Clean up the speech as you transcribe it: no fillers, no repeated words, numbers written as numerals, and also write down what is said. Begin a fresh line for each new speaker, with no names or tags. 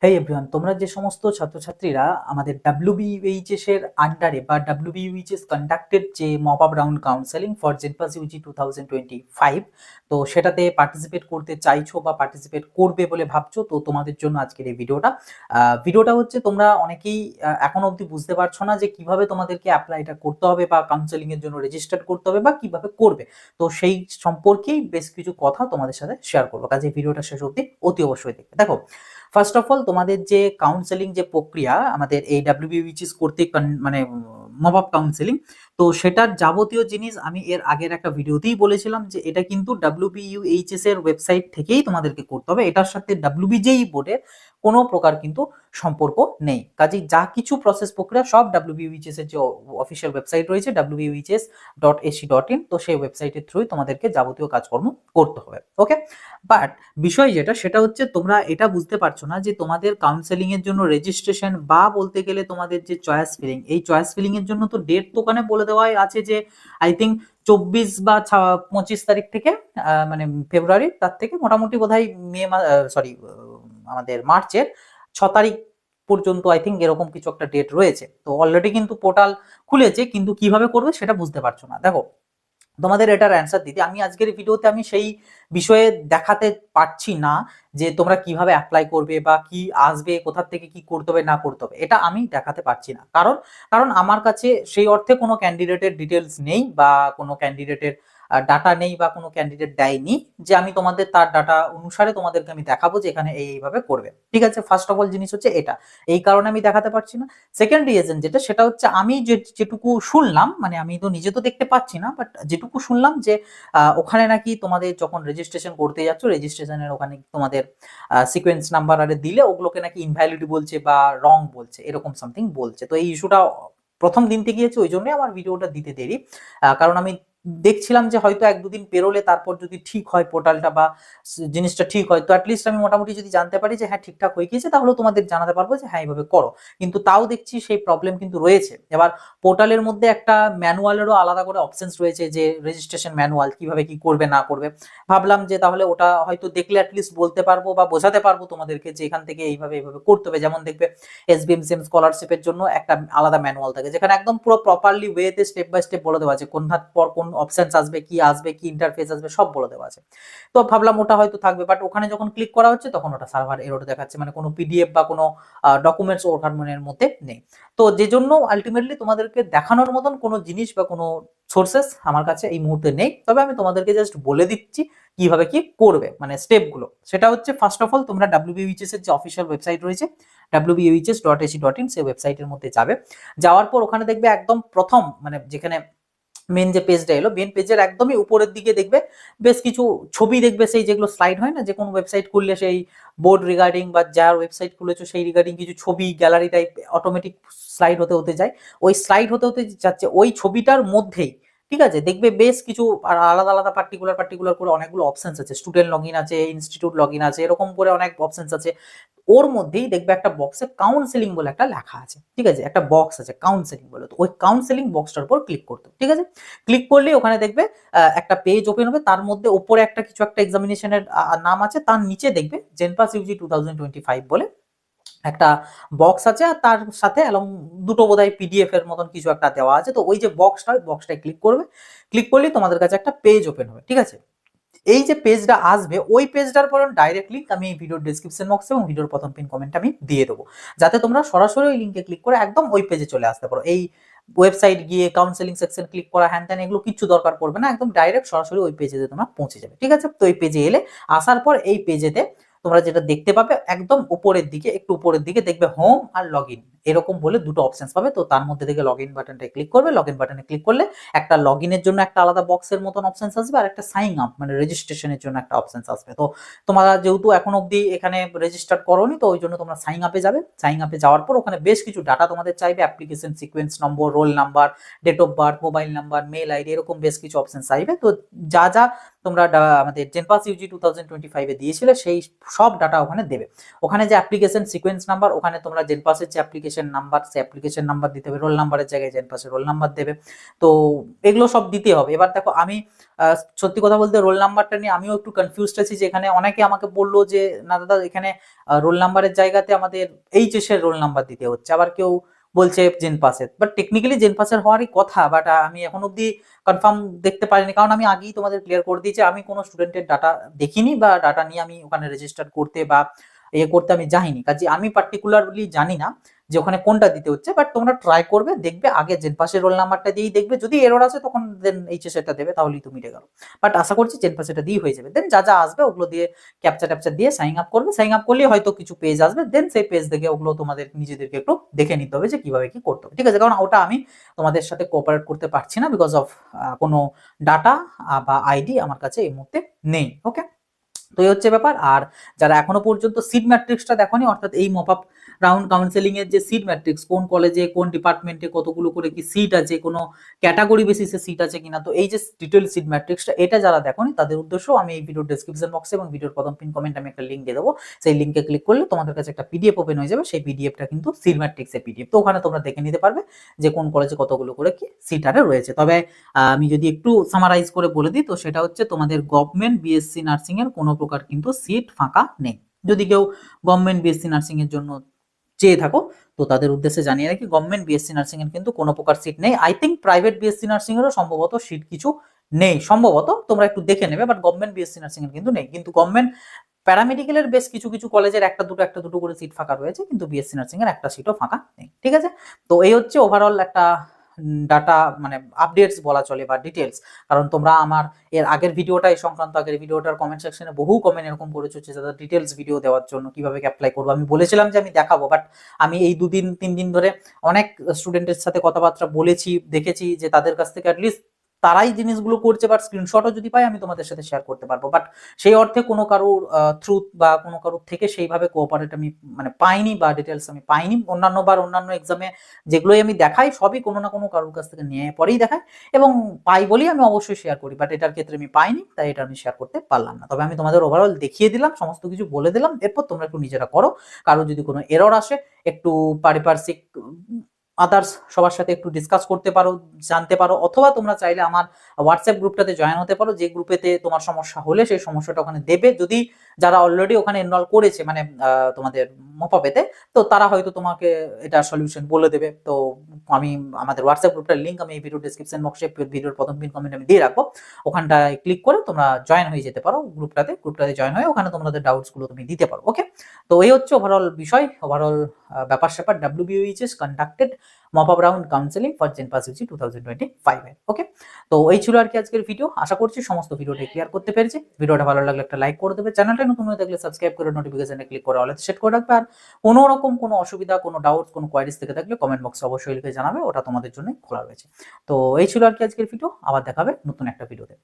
হেই everyone, তোমরা যে সমস্ত ছাত্রছাত্রীরা আমাদের WBUHS এর আন্ডারে বা WBUHS কন্ডাক্টেড যে mop up round counselling for জেনপাস ইউজি 2025, তো সেটাতে পার্টিসিপেট করতে চাইছো বা পার্টিসিপেট করবে বলে ভাবছো, তো তোমাদের জন্য আজকের এই ভিডিওটা হচ্ছে তোমরা অনেকেই এখন অবধি বুঝতে পারছো না যে কিভাবে তোমাদেরকে অ্যাপ্লাইটা করতে হবে বা কাউন্সেলিং এর জন্য রেজিস্টার করতে হবে বা কিভাবে করবে। তো সেই সম্পর্কেই বেশ কিছু কথা তোমাদের সাথে শেয়ার করবো, কাজে ভিডিওটা শেষ অবধি অতি অবশ্যই দেখবে। দেখো, ফার্স্ট অফ অল তোমাদের যে কাউন্সেলিং যে প্রক্রিয়া আমাদের এই WBUHS কর্তৃক মানে মপ আপ কাউন্সেলিং, তো সেটার যাবতীয় জিনিস আমি এর আগের একটা ভিডিওতেই বলেছিলাম যে এটা কিন্তু WBUHS এর ওয়েবসাইট থেকেই তোমাদেরকে করতে হবে, এটার সাথে WBJEE বোর্ডের কোনো প্রকার কিন্তু সম্পর্ক নেই। কাজেই যা কিছু প্রসেস প্রক্রিয়া সব WBUHS এর যে অফিসিয়াল ওয়েবসাইট রয়েছে wbuhs.ac.in, তো সেই ওয়েবসাইটের থ্রুই তোমাদেরকে যাবতীয় কাজকর্ম করতে হবে। ওকে, বাট বিষয় যেটা সেটা হচ্ছে তোমরা এটা বুঝতে পারছো না যে তোমাদের কাউন্সেলিং এর জন্য রেজিস্ট্রেশন বা বলতে গেলে তোমাদের যে চয়েস ফিলিং, এই চয়েস ফিলিং এর জন্য তো ডেট তো ওখানে বলে দেওয়াই আছে যে আই থিঙ্ক 24 বা 25 তারিখ থেকে মানে ফেব্রুয়ারি, তার থেকে মোটামুটি বোধহয় আমাদের মার্চের 6 তারিখ পর্যন্ত আই থিঙ্ক এরকম কিছু একটা ডেট রয়েছে। তো অলরেডি কিন্তু পোর্টাল খুলেছে, কিন্তু কিভাবে করবে সেটা বুঝতে পারছো না। দেখো, তোমাদের এটার অ্যান্সার দিতে আমি আজকের ভিডিওতে আমি সেই বিষয়ে দেখাতে পারছি না যে তোমরা কিভাবে অ্যাপ্লাই করবে বা কি আসবে, কোথা থেকে কি করতে হবে না করতে হবে, এটা আমি দেখাতে পারছি না। কারণ কারণ আমার কাছে সেই অর্থে কোনো ক্যান্ডিডেটের ডিটেলস নেই বা কোনো ক্যান্ডিডেটের ডাটা নেই বা কোনো ক্যান্ডিডেট দেয়নি যে আমি তোমাদের তার ডাটা অনুসারে তোমাদেরকে আমি দেখাবো যে এখানে এইভাবে করবে। ঠিক আছে, ফার্স্ট অফ অল জিনিস হচ্ছে এটা, এই কারণে আমি দেখাতে পারছি না। সেকেন্ড রিজন যেটা সেটা হচ্ছে আমি যেটুকু শুনলাম, মানে আমি তো নিজে তো দেখতে পাচ্ছি না, বাট যেটুকু শুনলাম যে ওখানে নাকি তোমাদের যখন রেজিস্ট্রেশন করতে যাচ্ছ, রেজিস্ট্রেশনের ওখানে তোমাদের সিকোয়েন্স নাম্বার আরে দিলে ওগুলোকে নাকি ইনভ্যালিড বলছে বা রং বলছে, এরকম সামথিং বলছে। তো এই ইস্যুটা প্রথম দিন থেকে গিয়েছে, ওই জন্যই আমার ভিডিওটা দিতে দেরি, কারণ আমি দেখছিলাম যে হয়তো 1-2 দিন পেরোলে তারপর যদি ঠিক হয় পোর্টালটা বা জিনিসটা ঠিক হয়, তো অ্যাটলিস্ট আমি মোটামুটি যদি জানতে পারি যে হ্যাঁ ঠিকঠাক হয়ে গিয়েছে, তাহলে তোমাদের জানাতে পারবো যে হ্যাঁ এইভাবে করো। কিন্তু তাও দেখছি সেই প্রবলেম কিন্তু রয়েছে। এবার পোর্টালের মধ্যে একটা ম্যানুয়ালেরও আলাদা করে অপশনস রয়েছে যে রেজিস্ট্রেশন ম্যানুয়াল, কিভাবে কি করবে না করবে। ভাবলাম যে তাহলে ওটা হয়তো দেখলে অ্যাটলিস্ট বলতে পারবো বা বোঝাতে পারবো তোমাদেরকে যে এখান থেকে এইভাবে এইভাবে করতে হবে। যেমন দেখবে SBMCM স্কলারশিপের জন্য একটা আলাদা ম্যানুয়াল থাকে, যেখানে একদম পুরো প্রপারলি ওয়েতে স্টেপ বাই স্টেপ বলে দেওয়া আছে কোন ধাপ পর কোন অপশনস আসবে, কি ইন্টারফেস আসবে, সব বলে দেওয়া আছে। তো ভাবলাম ওটা হয়তো থাকবে, বাট ওখানে যখন ক্লিক করা হচ্ছে তখন ওটা সার্ভার এরর দেখাচ্ছে, মানে কোনো PDF বা কোনো ডকুমেন্টস ওখানের মধ্যে নেই। তো যে জন্য আলটিমেটলি তোমাদেরকে দেখানোর মতন কোনো জিনিস বা কোনো সোর্সেস আমার কাছে এই মুহূর্তে নেই। তবে আমি তোমাদেরকে জাস্ট বলে দিচ্ছি কিভাবে কি করবে, মানে স্টেপগুলো। সেটা হচ্ছে ফার্স্ট অফ অল তোমরা WBUHS এর যে অফিসিয়াল ওয়েবসাইট রয়েছে wbuhs.ac.in, সেই ওয়েবসাইটের মধ্যে যাবে। যাওয়ার পর ওখানে দেখবে একদম প্রথম মানে যেখানে মেন যে পেজটা এলো, মেন পেজের একদমই উপরের দিকে দেখবে বেশ কিছু ছবি দেখবে, সেই যেগুলো স্লাইড হয় না, যে কোনো ওয়েবসাইট খুললে সেই বোর্ড রিগার্ডিং বা যার ওয়েবসাইট খুলেছো সেই রিগার্ডিং কিছু ছবি গ্যালারি টাইপ অটোমেটিক স্লাইড হতে হতে যায়। ওই স্লাইড হতে হতে যাচ্ছে ওই ছবিটার মধ্যেই, ঠিক আছে, দেখবে বেশ কিছু আলাদা আলাদা পার্টিকুলার করে অনেকগুলো অপশনস আছে, স্টুডেন্ট লগ ইন আছে, ইনস্টিটিউট লগ ইন আছে, এরকম করে অনেক অপশনস আছে। ওর মধ্যেই দেখবে একটা বক্সে কাউন্সেলিং বলে একটা লেখা আছে, ঠিক আছে, একটা বক্স আছে কাউন্সেলিং বলে, তো ওই কাউন্সেলিং বক্সটার উপর ক্লিক করতে, ঠিক আছে। ক্লিক করলে ওখানে দেখবে একটা পেজ ওপেন হবে, তার মধ্যে উপরে একটা কিছু একটা এক্সামিনেশনের নাম আছে, তার নিচে দেখবে জেনপাস ইউজি 2025 বলে একটা বক্স আছে, আর তার সাথে অ্যালং দুটো বোধহয় PDF এর মতন কিছু একটা দেওয়া আছে। তো ওই যে বক্সটা, ওই বক্সটায় ক্লিক করবে, ক্লিক করলেই তোমাদের কাছে একটা পেজ ওপেন হবে, ঠিক আছে। এই যে পেজটা আসবে, ওই পেজটার পর ডাইরেক্ট লিঙ্ক আমি এই ভিডিওর ডেসক্রিপশন বক্সে এবং ভিডিওর প্রথম পিন কমেন্টে আমি দিয়ে দেবো, যাতে তোমরা সরাসরি ওই লিঙ্কে ক্লিক করে একদম ওই পেজে চলে আসতে পারো। এই ওয়েবসাইট গিয়ে কাউন্সেলিং সেকশন ক্লিক করা হ্যান ত্যান এগুলো কিচ্ছু দরকার পড়বে না, একদম ডাইরেক্ট সরাসরি ওই পেজে তোমরা পৌঁছে যাবে, ঠিক আছে। তো এই পেজে এলে, আসার পর এই পেজেতে তোমরা যেটা দেখতে পাবে একদম উপরের দিকে, একটু উপরের দিকে দেখবে হোম আর লগ ইন, এরকম বলে দুটো অপশন পাবে। তো তার মধ্যে থেকে লগ ইন বাটনটা ক্লিক করবে, লগ ইন বাটনে ক্লিক করলে একটা লগ ইনের জন্য একটা আলাদা বক্সের মতন অপশন আসবে, আর একটা সাইন আপ মানে রেজিস্ট্রেশনের জন্য একটা অপশন আসবে। তো তোমরা যেহেতু এখন অবধি এখানে রেজিস্টার করোনি, তো ওই জন্য তোমরা সাইন আপে যাবে। সাইন আপে যাওয়ার পর ওখানে বেশ কিছু ডাটা তোমাদের চাইবে, application sequence number, roll number, date of birth, mobile number, mail ID, এরকম বেশ কিছু অপশন চাইবে। তো যা যা তোমরা আমাদের জেনপাস ইউজি 2025 এ দিয়েছিলে সেই সব ডাটা ওখানে দেবে। ওখানে যে অ্যাপ্লিকেশন সিকোয়েন্স নাম্বার, ওখানে তোমরা জেনপাসের যে অ্যাপ্লিকেশন নাম্বার, সেই অ্যাপ্লিকেশন নাম্বার দিতে হবে, রোল নাম্বারের জায়গায় জেনপাসের রোল নাম্বার দেবে। তো এগুলো সব দিতে হবে। এবার দেখো আমি সত্যি কথা বলতে রোল নাম্বারটা নিয়ে আমিও একটু কনফিউজড আছি, যে এখানে অনেকে আমাকে বললো যে না দাদা এখানে রোল নাম্বারের জায়গাতে আমাদের এইচএস এর রোল নাম্বার দিতে হচ্ছে, আবার কেউ বলছে জেনপাসের, বাট টেকনিক্যালি জেনপাসের হওয়ারই কথা, বাট আমি এখন অব্দি কনফার্ম দেখতে পারিনি, কারণ আমি আগেই তোমাদের ক্লিয়ার করে দিয়েছি আমি কোনো স্টুডেন্টের ডাটা দেখিনি বা ডাটা নিয়ে আমি ওখানে রেজিস্টার করতে বা করতে আমি যাইনি, কাজে আমি পার্টিকুলারলি জানি না যে ওখানে কোনটা দিতে হচ্ছে। বাট তোমরা ট্রাই করবে, দেখবে আগে জেনপাসের রোল নাম্বারটা দিয়েই দেখবে, যদি এরর আসে তখন দেন এইচএস এটা দেবে, তাহলেই তো মিটে গেল। বাট আশা করছি জেনপাস এটা দিয়ে হয়ে যাবে। দেন যা যা আসবে ওগুলো দিয়ে ক্যাপচা ট্যাপচা দিয়ে সাইন আপ করবে, সাইন আপ করলে হয়তো কিছু পেজ আসবে, দেন সেই পেজ দেখে ওগুলো তোমাদের নিজেদেরকে একটু দেখে নিতে হবে যে কিভাবে কি করতে হবে, ঠিক আছে? কারণ ওটা আমি তোমাদের সাথে কোঅপারেট করতে পারছি না, বিকজ অফ কোনো ডাটা বা আইডি আমার কাছে এই মুহূর্তে নেই। ওকে, তো এই হচ্ছে ব্যাপার। আর যারা এখনো পর্যন্ত সিট ম্যাট্রিক্সটা দেখোনি, অর্থাৎ এই মপ আপ রাউন্ড কাউন্সেলিং এর যে সিট ম্যাট্রিক্স, কোন কলেজে কোন ডিপার্টমেন্টে কতগুলো করে কি সিট আছে, কোনো ক্যাটাগরি বেসিসে সিট আছে কিনা, তো এই যে ডিটেল সিট ম্যাট্রিক্সটা এটা যারা দেখোনি তাদের উদ্দেশ্য আমি এই ভিডিওর ডেসক্রিপশন বক্সে এবং ভিডিওর প্রথম পিন কমেন্ট আমি একটা লিঙ্ক দিয়ে দেবো, সেই লিঙ্কে ক্লিক করলে তোমাদের কাছে একটা পিডিএফ ওপেন হয়ে যাবে, সেই পিডিএফটা কিন্তু সিট ম্যাট্রিক্সের পিডিএফ, তো ওখানে তোমরা দেখে নিতে পারবে যে কোন কলেজে কতগুলো করে কি সিট আরে রয়েছে। তবে আমি যদি একটু সামারাইজ করে বলে দিই, তো সেটা হচ্ছে তোমাদের গভর্নমেন্ট বিএসসি নার্সিং এর কোনো প্রকার কিন্তু সিট ফাঁকা নেই। যদি কেউ গভর্নমেন্ট বিএসসি নার্সিং এর জন্য চেয়ে থাকো, তো তাদের উদ্দেশ্যে জানিয়ে রাখি গভর্নমেন্ট বিএসসি নার্সিং এর কিন্তু কোনো প্রকার সিট নেই। I think private BSc nursing এরও সম্ভবত সিট কিছু নেই, সম্ভবত তোমরা একটু দেখে নেবে, বাট গভর্নমেন্ট বিএসসি নার্সিং এর কিন্তু নেই। কিন্তু গভর্নমেন্ট প্যারামেডিক্যালের বেশ কিছু কিছু কলেজের একটা দুটো করে সিট ফাঁকা রয়েছে, কিন্তু বিএসসি নার্সিং এর একটা সিটও ফাঁকা নেই, ঠিক আছে? তো এই হচ্ছে ওভারঅল একটা ডাটা মানে আপডেটস বলা চলে বা ডিটেলস। কারণ তোমরা আমার এর আগের ভিডিওটা, এই সংক্রান্ত আগের ভিডিওটার কমেন্ট সেকশনে বহু কমেন্ট এরকম করেছো যে দাদা ডিটেলস ভিডিও দেওয়ার জন্য কিভাবে অ্যাপ্লাই করবো, আমি বলেছিলাম যে আমি দেখাবো, বাট আমি এই 2-3 দিন ধরে অনেক স্টুডেন্টের সাথে কথাবার্তা বলেছি, দেখেছি যে তাদের কাছ থেকে অ্যাটলিস্ট তারাই জিনিসগুলো করছে, বাট স্ক্রিনশটও যদি পাই আমি তোমাদের সাথে শেয়ার করতে পারবো, বাট সেই অর্থে কোনো কারোর থ্রুথ বা কোনো কারোর থেকে সেইভাবে কোঅপারেট আমি মানে পাইনি বা ডিটেলস আমি পাইনি। অন্যান্য এক্সামে যেগুলোই আমি দেখাই সবই কোনো না কোনো কারোর কাছ থেকে নিয়ে পরেই দেখাই, এবং পাই বলেই আমি অবশ্যই শেয়ার করি, বাট এটার ক্ষেত্রে আমি পাইনি, তাই এটা আমি শেয়ার করতে পারলাম না। তবে আমি তোমাদের ওভারঅল দেখিয়ে দিলাম, সমস্ত কিছু বলে দিলাম, এরপর তোমরা একটু নিজেরা করো। কারো যদি কোনো এরর আসে একটু পারিপার্শ্বিক আদার্স সবার সাথে একটু ডিসকাস করতে পারো, জানতে পারো, অথবা তোমরা চাইলে আমার হোয়াটসঅ্যাপ গ্রুপটাতে জয়েন হতে পারো, যে গ্রুপেতে তোমার সমস্যা হলে সেই সমস্যাটা ওখানে দেবে, যদি যারা অলরেডি ওখানে এনরোল করেছে মানে তোমাদের মপাপেতে, তো তারা হয়তো তোমাকে এটা সলিউশন বলে দেবে। তো আমি আমাদের হোয়াটসঅ্যাপ গ্রুপটার লিঙ্ক আমি এই ভিডিও ডেসক্রিপশন বক্সে ভিডিওর প্রথম পিন কমেন্ট আমি দিয়ে রাখবো, ওখানটায় ক্লিক করে তোমরা জয়েন হয়ে যেতে পারো গ্রুপটাতে জয়েন হয়ে ওখানে তোমাদের ডাউটস গুলো তুমি দিতে পারো। ওকে, তো এই হচ্ছে ওভারঅল বিষয়, ওভারঅল ব্যাপার স্যাপার WBOHS conducted mop up round counselling for জেনপাস ইউজি 2025 এর। ওকে, তো এই ছিল আর কি আজকের ভিডিও, আশা করছি সমস্ত ভিডিওটা ক্লিয়ার করতে পেরেছি। ভিডিওটা ভালো লাগলে একটা লাইক করে দেবে, চ্যানেলটা নতুন হয়ে থাকলে সাবস্ক্রাইব করে নোটিফিকেশনে ক্লিক করে অলে সেট করে রাখবে। আর কোনো রকম কোনো অসুবিধা, কোনো ডাউটস, কোনো কোয়ারিজ থেকে থাকলে কমেন্ট বক্সে অবশ্যই লিখে জানাবে, ওটা তোমাদের জন্য খোলা রয়েছে। তো এই ছিল আর কি আজকের ভিডিও, আবার দেখা হবে নতুন একটা ভিডিওতে।